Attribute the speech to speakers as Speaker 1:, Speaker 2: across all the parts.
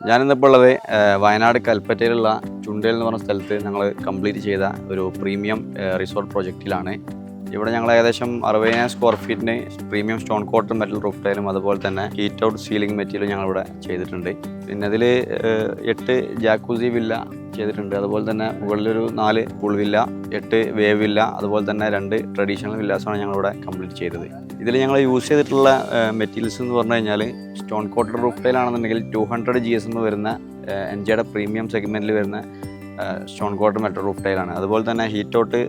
Speaker 1: ഞാനിന്നിപ്പോൾ ഉള്ളത് വയനാട് കൽപ്പറ്റയിലുള്ള ചുണ്ടേൽ എന്ന് പറഞ്ഞ സ്ഥലത്ത് ഞങ്ങൾ കംപ്ലീറ്റ് ചെയ്ത ഒരു പ്രീമിയം റിസോർട്ട് പ്രൊജക്റ്റിലാണ്. ഇവിടെ ഞങ്ങൾ ഏകദേശം 60,000 സ്ക്വയർ ഫീറ്റിന് premium stone coated metal roof ടൈലും അതുപോലെ തന്നെ ഹീറ്റ് ഔട്ട് സീലിംഗ് മെറ്റീരിയലും ഞങ്ങളിവിടെ ചെയ്തിട്ടുണ്ട്. പിന്നെ അതിൽ 8 ജാക്കൂസി വില്ല ചെയ്തിട്ടുണ്ട്. അതുപോലെ തന്നെ മുകളിലൊരു 4 പൂൾ വില്ല, 8 വേവ് വില്ല, അതുപോലെ തന്നെ 2 ട്രഡീഷണൽ വില്ലാസാണ് ഞങ്ങളിവിടെ കംപ്ലീറ്റ് ചെയ്തത്. ഇതിൽ ഞങ്ങൾ യൂസ് ചെയ്തിട്ടുള്ള മെറ്റീരിയൽസ് എന്ന് പറഞ്ഞു കഴിഞ്ഞാൽ സ്റ്റോൺ കോട്ടൺ റൂഫ് ടൈലാണെന്നുണ്ടെങ്കിൽ 200 GS വരുന്ന എൻജയുടെ പ്രീമിയം സെഗ്മെൻറ്റിൽ വരുന്ന സ്റ്റോൺ കോട്ടൺ മെറ്റൽ റൂഫ് ടൈലാണ്. അതുപോലെ തന്നെ ഹീറ്റ് ഔട്ട്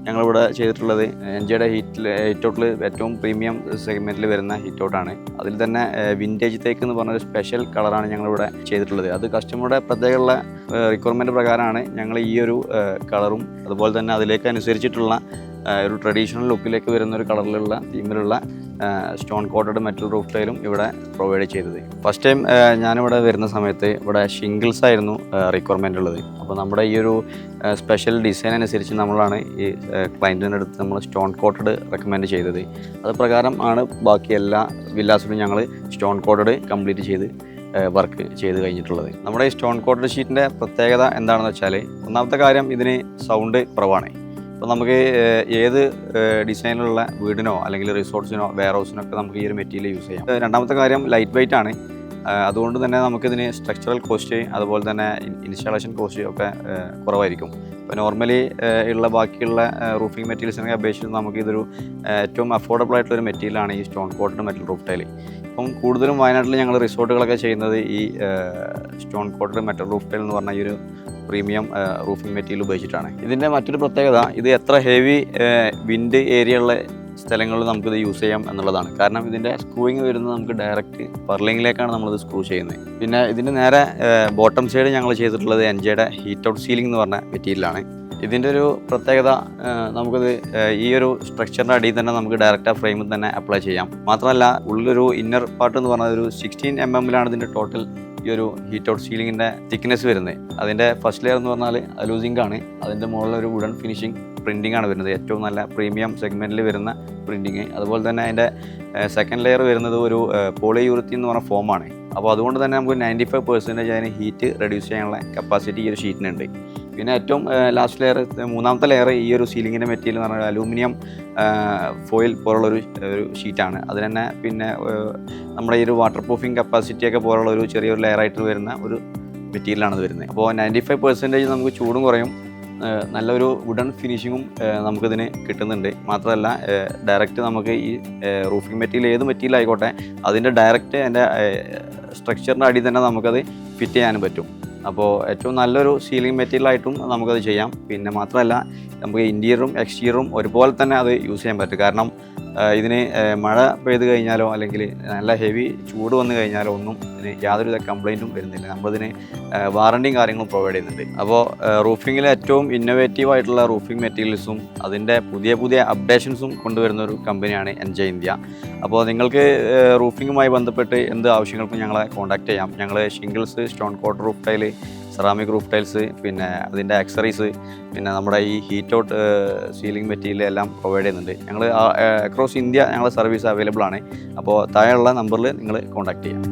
Speaker 1: ഞങ്ങളിവിടെ ചെയ്തിട്ടുള്ളത് എൻജയുടെ ഹീറ്റ് ഔട്ടിൽ ഏറ്റവും പ്രീമിയം സെഗ്മെൻറ്റിൽ വരുന്ന ഹീറ്റ് ഔട്ടാണ്. അതിൽ തന്നെ വിൻറ്റേജ് തേക്ക് എന്ന് പറഞ്ഞൊരു സ്പെഷ്യൽ കളറാണ് ഞങ്ങളിവിടെ ചെയ്തിട്ടുള്ളത്. അത് കസ്റ്റമറുടെ പ്രത്യേകമുള്ള റിക്വയർമെൻറ്റ് പ്രകാരമാണ് ഞങ്ങൾ ഈ ഒരു കളറും അതുപോലെ തന്നെ അതിലേക്ക് അനുസരിച്ചിട്ടുള്ള ഒരു ട്രഡീഷണൽ ലുക്കിലേക്ക് വരുന്ന ഒരു കളറിലുള്ള തീമിലുള്ള സ്റ്റോൺ കോട്ടഡ് മെറ്റൽ റൂഫ് ടൈലും ഇവിടെ പ്രൊവൈഡ് ചെയ്തത്. ഫസ്റ്റ് ടൈം ഞാനിവിടെ വരുന്ന സമയത്ത് ഇവിടെ ഷിംഗിൾസ് ആയിരുന്നു റിക്വയർമെൻ്റ് ഉള്ളത്. അപ്പോൾ നമ്മുടെ ഈ ഒരു സ്പെഷ്യൽ ഡിസൈൻ അനുസരിച്ച് നമ്മളാണ് ഈ ക്ലയൻറ്റിൻ്റെ അടുത്ത് നമ്മൾ സ്റ്റോൺ കോട്ടഡ് റെക്കമെൻഡ് ചെയ്തത്. അത് പ്രകാരം ആണ് ബാക്കി എല്ലാ വില്ലാസിലും ഞങ്ങൾ സ്റ്റോൺ കോട്ടഡ് കംപ്ലീറ്റ് ചെയ്ത് വർക്ക് ചെയ്ത് കഴിഞ്ഞിട്ടുള്ളത്. നമ്മുടെ ഈ സ്റ്റോൺ കോട്ടഡ് ഷീറ്റിൻ്റെ പ്രത്യേകത എന്താണെന്ന് വെച്ചാൽ, ഒന്നാമത്തെ കാര്യം ഇതിന് സൗണ്ട് കുറവാണ്. അപ്പോൾ നമുക്ക് ഏത് ഡിസൈനിലുള്ള വീടിനോ അല്ലെങ്കിൽ റിസോർട്ട്സിനോ വെയർ ഹൗസിനോ ഒക്കെ നമുക്ക് ഈ ഒരു മെറ്റീരിയൽ യൂസ് ചെയ്യാം. രണ്ടാമത്തെ കാര്യം ലൈറ്റ് വെയിറ്റ് ആണ്. അതുകൊണ്ട് തന്നെ നമുക്കിതിന് സ്ട്രക്ചറൽ കോസ്റ്റ് അതുപോലെ തന്നെ ഇൻസ്റ്റാളേഷൻ കോസ്റ്റ് ഒക്കെ കുറവായിരിക്കും. ഇപ്പോൾ നോർമലി ഉള്ള ബാക്കിയുള്ള റൂഫിംഗ് മെറ്റീരിയൽസിനെ അപേക്ഷിച്ച് നമുക്കിതൊരു ഏറ്റവും അഫോർഡബിൾ ആയിട്ടുള്ളൊരു മെറ്റീരിയലാണ് ഈ stone coated metal roof tile. ഇപ്പം കൂടുതലും വയനാട്ടിൽ ഞങ്ങൾ റിസോർട്ടുകളൊക്കെ ചെയ്യുന്നത് ഈ stone coated metal roof tile എന്ന് പറഞ്ഞ ഈ ഒരു പ്രീമിയം റൂഫിംഗ് മെറ്റീരിയൽ ഉപയോഗിച്ചിട്ടാണ്. ഇതിൻ്റെ മറ്റൊരു പ്രത്യേകത, ഇത് എത്ര ഹെവി വിൻഡ് ഏരിയ ഉള്ള സ്ഥലങ്ങളിൽ നമുക്കിത് യൂസ് ചെയ്യാം എന്നുള്ളതാണ്. കാരണം ഇതിൻ്റെ സ്ക്രൂയിങ് വരുന്നത് നമുക്ക് ഡയറക്റ്റ് പർലിങ്ങിലേക്കാണ് നമ്മളിത് സ്ക്രൂ ചെയ്യുന്നത്. പിന്നെ ഇതിൻ്റെ നേരെ ബോട്ടം സൈഡ് ഞങ്ങൾ ചെയ്തിട്ടുള്ളത് എൻജയുടെ ഹീറ്റ് ഔട്ട് സീലിംഗ് എന്ന് പറഞ്ഞ മെറ്റീരിയലാണ്. ഇതിൻ്റെ ഒരു പ്രത്യേകത, നമുക്കിത് ഈ ഒരു സ്ട്രക്ചറിൻ്റെ അടിയിൽ തന്നെ നമുക്ക് ഡയറക്റ്റ് ആ ഫ്രെയിമിൽ തന്നെ അപ്ലൈ ചെയ്യാം. മാത്രമല്ല ഉള്ളൊരു ഇന്നർ പാർട്ട് എന്ന് പറഞ്ഞാൽ ഒരു 16 mm ഇതിൻ്റെ ടോട്ടൽ ഈ ഒരു ഹീറ്റ് ഔട്ട് സീലിങ്ങിൻ്റെ തിക്നെസ് വരുന്നത്. അതിൻ്റെ ഫസ്റ്റ് ലെയർ എന്ന് പറഞ്ഞാൽ അലൂസിംഗ് ആണ്. അതിൻ്റെ മുകളിലൊരു വുഡൻ ഫിനിഷിംഗ് പ്രിൻറ്റിംഗ് ആണ് വരുന്നത്, ഏറ്റവും നല്ല പ്രീമിയം സെഗ്മെൻറ്റിൽ വരുന്ന പ്രിൻറ്റിങ്. അതുപോലെ തന്നെ അതിൻ്റെ സെക്കൻഡ് ലെയർ വരുന്നത് ഒരു പോളിയൂറിത്തീൻ എന്ന് പറഞ്ഞ ഫോമാണ്. അപ്പോൾ അതുകൊണ്ട് തന്നെ നമുക്ക് 95% അതിന് ഹീറ്റ് റെഡ്യൂസ് ചെയ്യാനുള്ള കപ്പാസിറ്റി ഈ ഒരു ഷീറ്റിനുണ്ട്. പിന്നെ ഏറ്റവും ലാസ്റ്റ് ലെയർ, മൂന്നാമത്തെ ലെയർ ഈ ഒരു സീലിങ്ങിൻ്റെ മെറ്റീരിയൽ എന്ന് പറഞ്ഞാൽ അലൂമിനിയം ഫോയിൽ പോലുള്ളൊരു ഷീറ്റാണ്. അതിന് തന്നെ പിന്നെ നമ്മുടെ ഈ ഒരു വാട്ടർ പ്രൂഫിങ് കപ്പാസിറ്റിയൊക്കെ പോലുള്ള ഒരു ചെറിയൊരു ലെയറായിട്ട് വരുന്ന ഒരു മെറ്റീരിയലാണ് ഇത് വരുന്നത്. അപ്പോൾ 95% നമുക്ക് ചൂടും കുറയും, നല്ലൊരു വുഡൻ ഫിനിഷിങ്ങും നമുക്കിതിന് കിട്ടുന്നുണ്ട്. മാത്രമല്ല ഡയറക്റ്റ് നമുക്ക് ഈ റൂഫിംഗ് മെറ്റീരിയൽ ഏത് മെറ്റീരിയൽ ആയിക്കോട്ടെ അതിൻ്റെ ഡയറക്റ്റ് അതിൻ്റെ സ്ട്രക്ചറിൻ്റെ അടി തന്നെ നമുക്കത് ഫിറ്റ് ചെയ്യാനും പറ്റും. അപ്പോൾ ഏറ്റവും നല്ലൊരു സീലിംഗ് മെറ്റീരിയലായിട്ടും നമുക്കത് ചെയ്യാം. പിന്നെ മാത്രമല്ല നമുക്ക് ഇൻറ്റീരിയറും എക്സ്റ്റീരിയറും ഒരുപോലെ തന്നെ അത് യൂസ് ചെയ്യാൻ പറ്റും. കാരണം ഇതിന് മഴ പെയ്ത് കഴിഞ്ഞാലോ അല്ലെങ്കിൽ നല്ല ഹെവി ചൂട് വന്നു കഴിഞ്ഞാലോ ഒന്നും ഇതിന് യാതൊരുവിധ കംപ്ലൈൻറ്റും വരുന്നില്ല. നമ്മളിതിന് വാറണ്ടിയും കാര്യങ്ങളും പ്രൊവൈഡ് ചെയ്യുന്നുണ്ട്. അപ്പോൾ റൂഫിങ്ങിൽ ഏറ്റവും ഇന്നോവേറ്റീവ് ആയിട്ടുള്ള റൂഫിംഗ് മെറ്റീരിയൽസും അതിൻ്റെ പുതിയ പുതിയ അപ്ഡേഷൻസും കൊണ്ടുവരുന്ന ഒരു കമ്പനിയാണ് എൻജ ഇന്ത്യ. അപ്പോൾ നിങ്ങൾക്ക് റൂഫിങ്ങുമായി ബന്ധപ്പെട്ട് എന്ത് ആവശ്യങ്ങൾക്കും ഞങ്ങളെ കോൺടാക്റ്റ് ചെയ്യാം. ഞങ്ങൾ shingles, stone cotton roof tile, ceramic roof tiles, പിന്നെ അതിൻ്റെ ആക്സറീസ്, പിന്നെ നമ്മുടെ ഈ ഹീറ്റ് ഔട്ട് സീലിംഗ് മെറ്റീരിയൽ എല്ലാം പ്രൊവൈഡ് ചെയ്യുന്നുണ്ട്. ഞങ്ങൾ അക്രോസ് ഇന്ത്യ ഞങ്ങളുടെ സർവീസ് അവൈലബിൾ ആണ്. അപ്പോൾ താഴെയുള്ള നമ്പറിൽ നിങ്ങൾ കോൺടാക്റ്റ് ചെയ്യാം.